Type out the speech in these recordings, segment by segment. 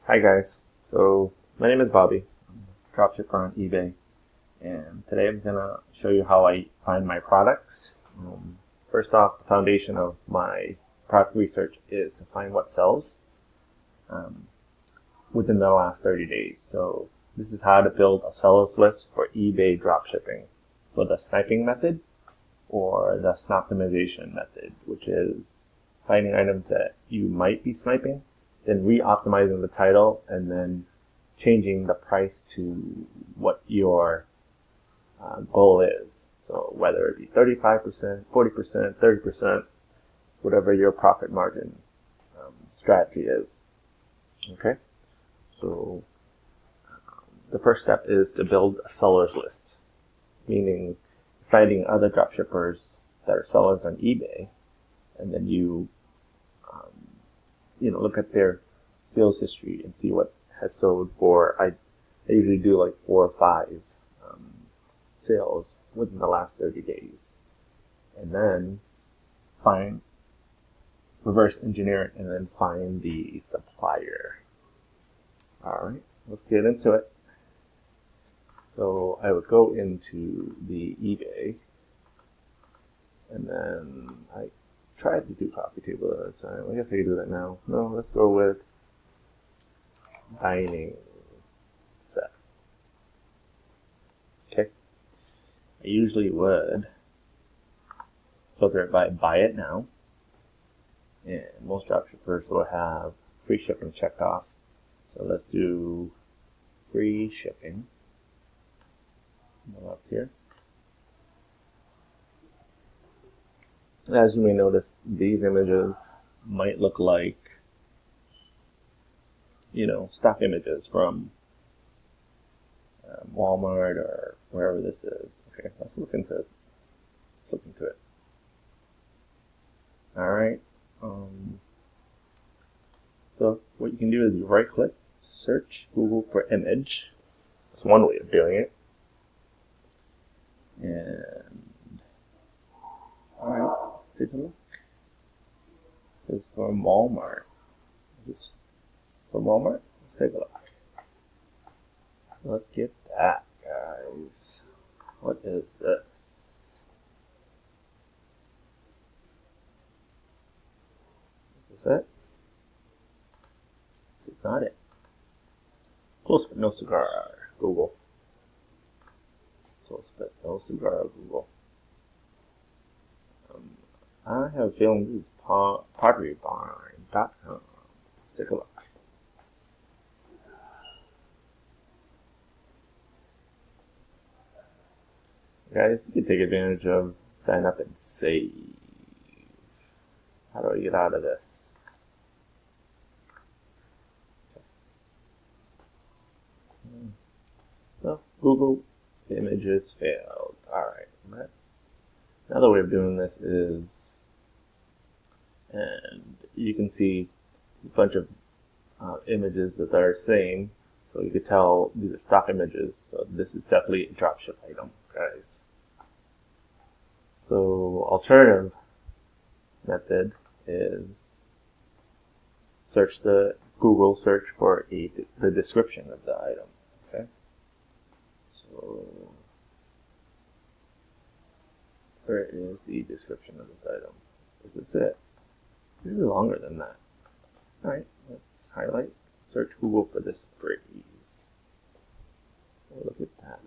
Hi guys, so my name is Bobby. I'm a dropshipper on eBay, and today I'm going to show you how I find my products. First off, the foundation of my product research is to find what sells within the last 30 days. So this is how to build a seller's list for eBay dropshipping for the sniping method or the Snoptimization method, which is finding items that you might be sniping, then re-optimizing the title, and then changing the price to what your goal is. So whether it be 35%, 40%, 30%, whatever your profit margin strategy is. Okay, so the first step is to build a seller's list, meaning finding other dropshippers that are sellers on eBay, and then you look at their sales history and see what has sold for. I usually do like 4 or 5 sales within the last 30 days, and then reverse engineer it, and then find the supplier. All right, let's get into it. So I would go into the eBay, and then I tried to do coffee table at a time. I guess I can do that now. No, let's go with dining set. Okay. I usually would filter it by buy it now, and most dropshippers will have free shipping checked off. So let's do free shipping on the left here. As you may notice, these images might look like, stock images from Walmart or wherever this is. Okay, let's look into it. All right. So what you can do is you right-click, search Google for image. That's one way of doing it. And all right, take a look. This is from Walmart. Let's take a look. Look at that, guys. What is this? Is this it? This is not it. Close but no cigar, Google. Close but no cigar, Google. I have a feeling this is potterybarn.com. Let's take a look. Guys, you can take advantage of sign up and save. How do I get out of this? Okay. So, Google images failed. Alright, another way of doing this is, and you can see a bunch of images that are the same, so you could tell these are stock images, so this is definitely a dropship item, guys. So alternative method is Google search for the description of the item. Okay, so where is the description of this item? Is this it? Usually longer than that. Alright, let's highlight, search Google for this phrase. Oh, look at that.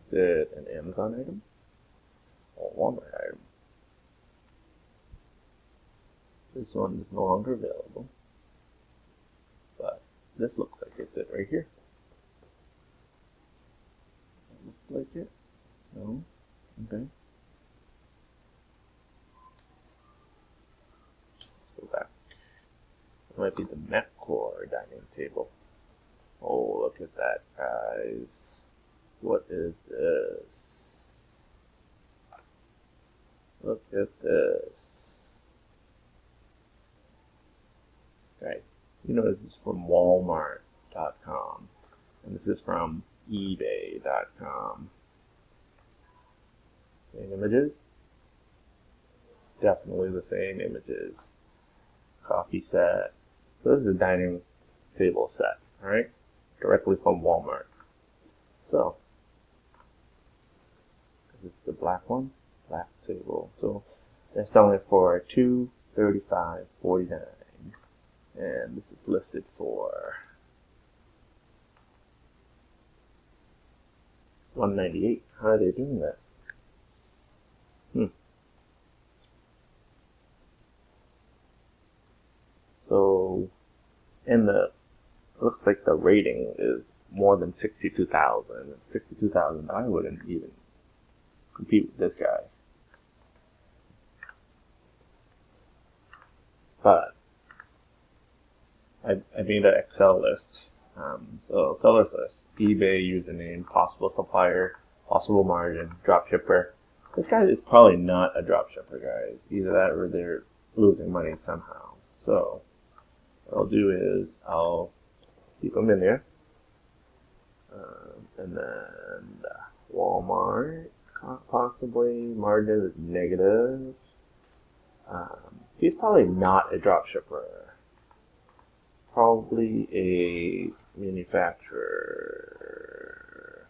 Is it an Amazon item? Or Walmart item? This one is no longer available, but this looks like it's it right here. Looks like it? No? Okay. Let's go back. It might be the Metcore dining table. Oh, look at that, guys. What is this? Look at this. Guys, you notice this is from Walmart.com, and this is from eBay.com. Same images? Definitely the same images. Coffee set. So this is a dining table set. Alright, directly from Walmart. So, this is the black one, black table. So, they're selling it for $235.49, and this is listed for $198. How are they doing that? So, and the looks like the rating is more than 62,000. 62,000, I wouldn't even compete with this guy. But I made an Excel list. So seller's list, eBay username, possible supplier, possible margin, dropshipper. This guy is probably not a dropshipper, guys. Either that or they're losing money somehow. So what I'll do is I'll keep them in there. And then Walmart, possibly margin is negative. He's probably not a dropshipper. Probably a manufacturer.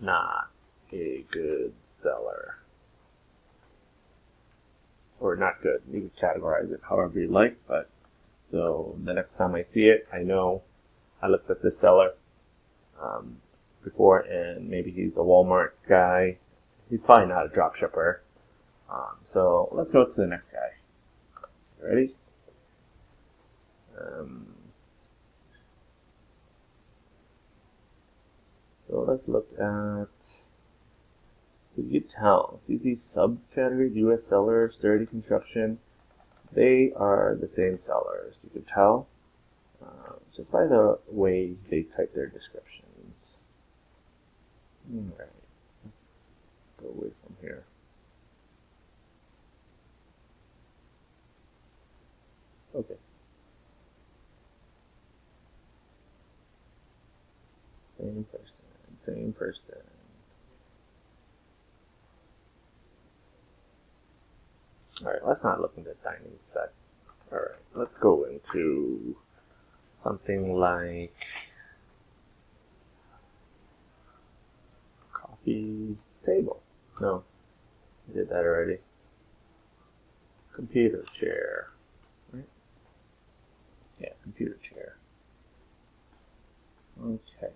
Not a good seller. Or not good. You can categorize it however you like, but so the next time I see it, I know I looked at this seller before, and maybe he's a Walmart guy. He's probably not a dropshipper. So let's go to the next guy. Ready? So let's look at. So you can tell. See these subcategories: U.S. seller, sturdy construction. They are the same sellers. You can tell just by the way they type their descriptions. Alright, let's go away from here. Okay. Same person, same person. Alright, let's not look into dining sets. Alright, let's go into something like coffee table. No, I did that already. Computer chair. Right? Yeah, computer chair. Okay.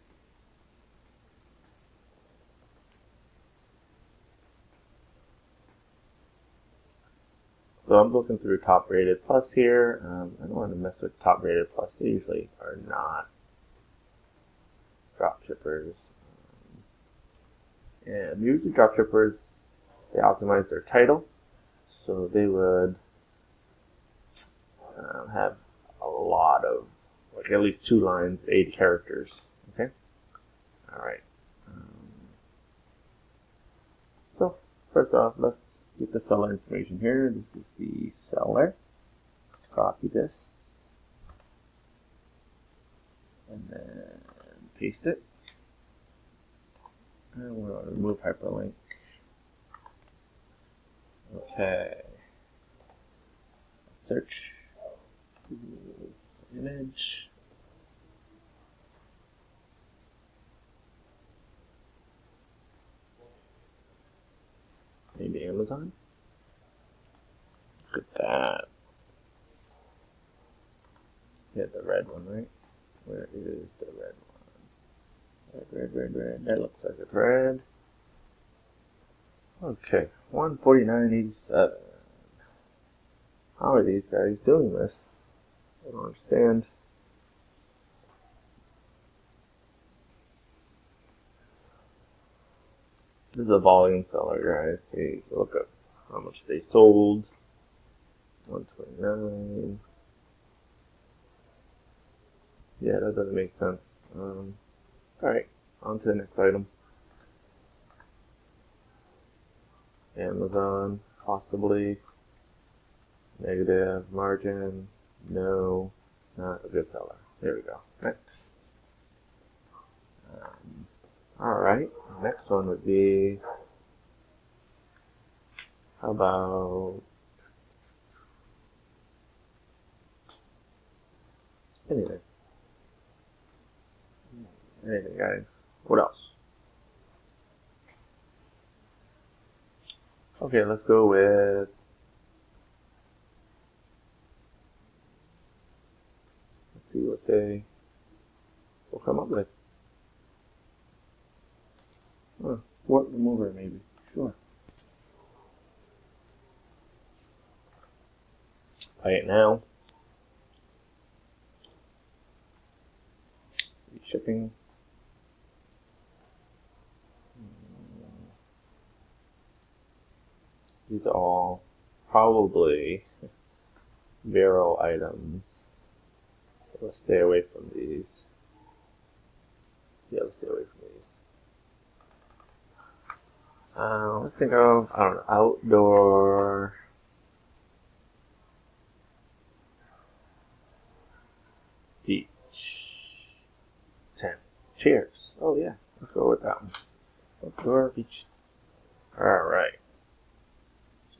So I'm looking through top rated plus here. I don't want to mess with top rated plus. They usually are not drop shippers. And usually drop shippers, they optimize their title. So they would have a lot of, like at least 2 lines, 8 characters. Okay? Alright. So first off, let's get the seller information here. This is the seller. Let's copy this and then paste it. And we're going to remove hyperlink. Okay. Search. Image. Maybe Amazon. Look at that. Yeah, the red one, right? Where is the red one? Red. That looks like it's red. Okay, 149.87. How are these guys doing this? I don't understand. This is a volume seller, guys. See, look up how much they sold. 129. Yeah, that doesn't make sense. Alright, on to the next item. Amazon, possibly. Negative margin. No, not a good seller. There we go. Next. Alright, next one would be, how about Anything. Anything, guys. What else? Okay, let's go with let's see what they will come up with. Wart remover, maybe. Sure. Buy it now. Shipping. These are all probably Vero items. So let's stay away from these. Yeah, let's stay away from these. Let's think of, I don't know, outdoor. Beach. Tent. Chairs. Oh yeah, let's go with that one. Outdoor beach. Alright.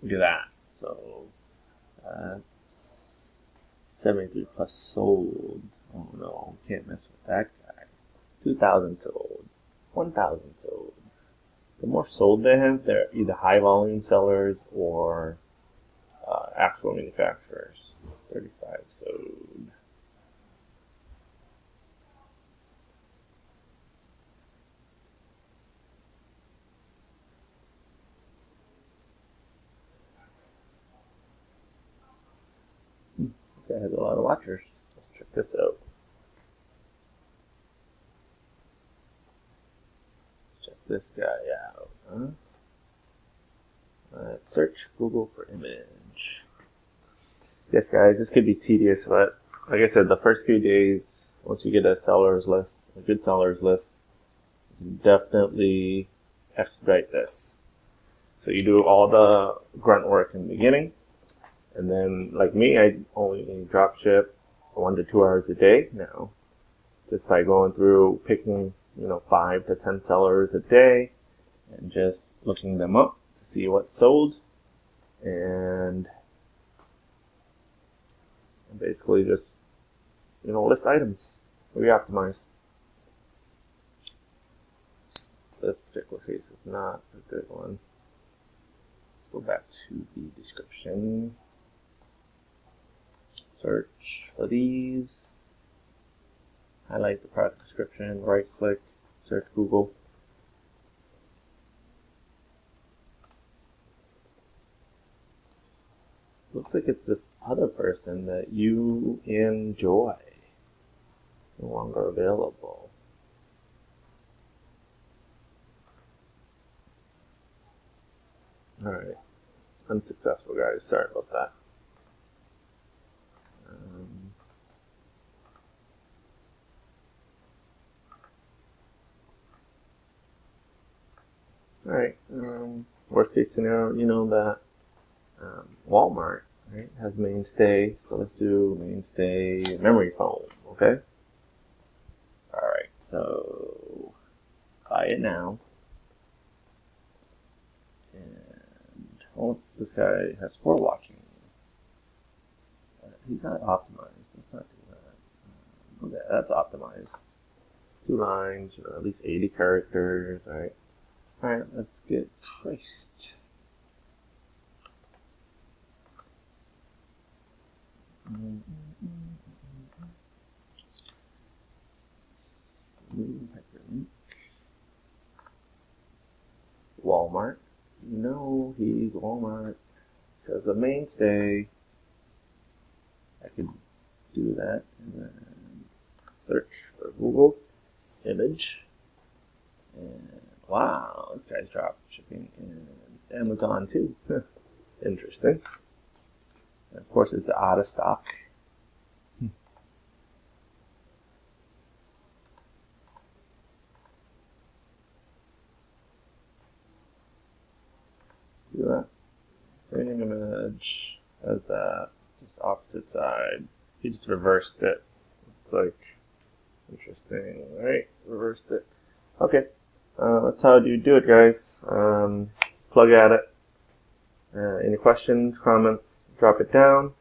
Look at that. So, that's 73 plus sold. Oh no, can't mess with that guy. 2,000 sold. 1,000 sold. The more sold they have, they're either high volume sellers or actual manufacturers. 35 sold. This guy has a lot of watchers. Let's check this out. Let's check this guy out. Search Google for image. Yes, guys, this could be tedious, but like I said, the first few days, once you get a seller's list, a good seller's list, you can definitely expedite this. So you do all the grunt work in the beginning, and then, like me, I only drop ship 1 to 2 hours a day now, just by going through picking, 5 to 10 sellers a day, and just looking them up to see what's sold, and basically just, list items, re-optimize. This particular case is not a good one. Let's go back to the description. Search for these. Highlight the product description, right click, search Google. Looks like it's this other person that you enjoy. No longer available. Alright. Unsuccessful, guys. Sorry about that. Alright. Worst case scenario, you know that Walmart, right, has mainstay. So let's do mainstay memory foam, okay? Alright, so buy it now. And oh, this guy has 4 watching. He's not optimized. Let's not do that. Okay, that's optimized. 2 lines, at least 80 characters, alright? Alright, let's get traced. Hyperlink. Walmart. No, he's Walmart. Because the mainstay, I could do that and then search for Google image. And wow, this guy's drop shipping in Amazon too. Interesting. And of course, it's out of stock. Do that. Same image as that, just opposite side. He just reversed it. It's like interesting, right? Reversed it. Okay, that's how you do it, guys. Just plug at it. Any questions, comments, drop it down.